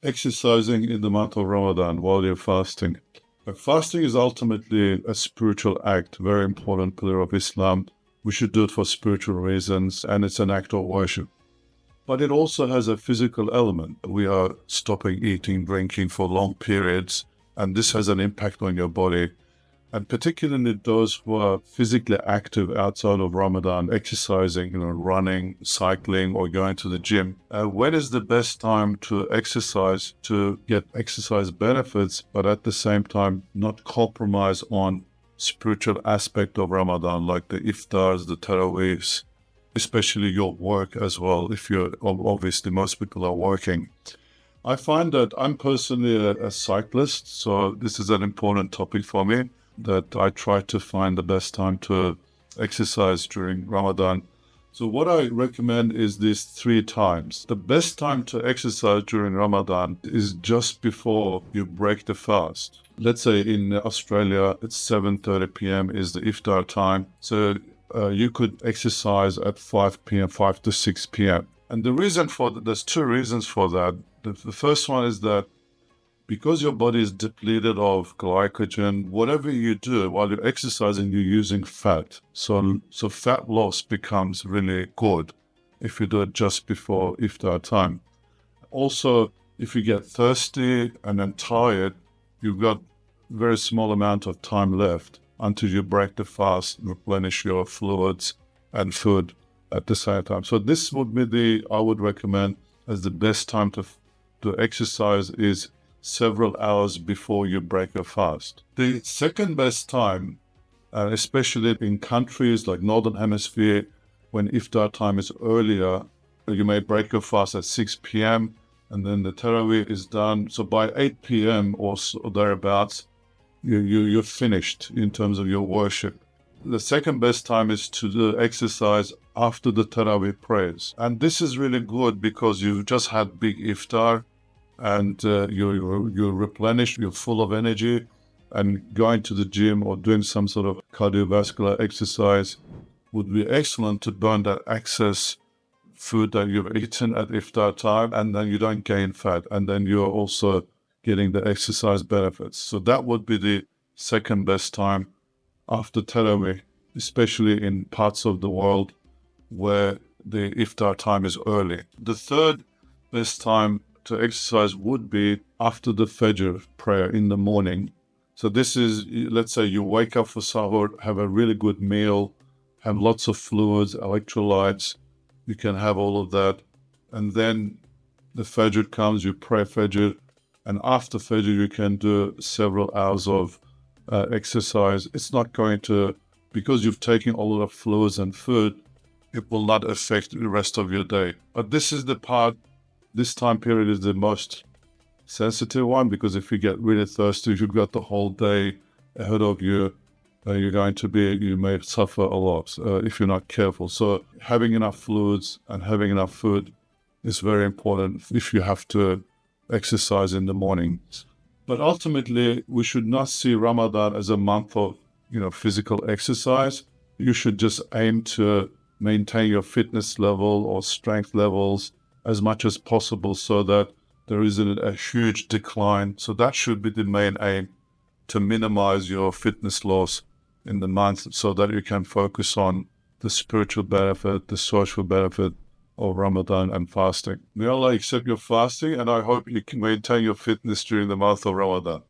Exercising in the month of Ramadan while you're fasting. Fasting is ultimately a spiritual act, very important pillar of Islam. We should do it for spiritual reasons, and it's an act of worship. But it also has a physical element. We are stopping eating, drinking for long periods, and this has an impact on your body. And particularly those who are physically active outside of Ramadan, exercising, running, cycling, or going to the gym. When is the best time to exercise to get exercise benefits, but at the same time not compromise on spiritual aspect of Ramadan, like the iftars, the taraweehs, especially your work as well. If you're obviously most people are working. I find that I'm personally a cyclist, so this is an important topic for me, that I try to find the best time to exercise during Ramadan. So what I recommend is these 3 times. The best time to exercise during Ramadan is just before you break the fast. Let's say in Australia, it's 7:30 p.m. is the iftar time. So you could exercise at 5 p.m., 5 to 6 p.m. And the reason for that, there's 2 reasons for that. The first one is that because your body is depleted of glycogen, whatever you do while you're exercising, you're using fat. So fat loss becomes really good if you do it just before iftar time. Also, if you get thirsty and then tired, you've got very small amount of time left until you break the fast, replenish your fluids and food at the same time. So this would be I would recommend as the best time to exercise is several hours before you break a fast. The second best time, especially in countries like Northern Hemisphere, when iftar time is earlier, you may break your fast at 6 p.m. and then the Taraweeh is done. So by 8 p.m. or so thereabouts, you're finished in terms of your worship. The second best time is to do exercise after the Taraweeh prayers. And this is really good because you've just had big iftar, and you're replenished, you're full of energy, and going to the gym or doing some sort of cardiovascular exercise would be excellent to burn that excess food that you've eaten at iftar time, and then you don't gain fat, and then you're also getting the exercise benefits. So that would be the second best time after Taraweeh, especially in parts of the world where the iftar time is early. The third best time to exercise would be after the Fajr prayer in the morning. So this is, let's say you wake up for sahur, have a really good meal, have lots of fluids, electrolytes, you can have all of that. And then the Fajr comes, you pray Fajr, and after Fajr you can do several hours of exercise. It's not going to, because you've taken a lot of fluids and food, it will not affect the rest of your day. But this is the part, this time period is the most sensitive one, because if you get really thirsty, you've got the whole day ahead of you, you may suffer a lot if you're not careful. So having enough fluids and having enough food is very important if you have to exercise in the morning. But ultimately, we should not see Ramadan as a month of, physical exercise. You should just aim to maintain your fitness level or strength levels as much as possible so that there isn't a huge decline. So that should be the main aim, to minimize your fitness loss in the month so that you can focus on the spiritual benefit, the social benefit of Ramadan and fasting. May Allah accept your fasting, and I hope you can maintain your fitness during the month of Ramadan.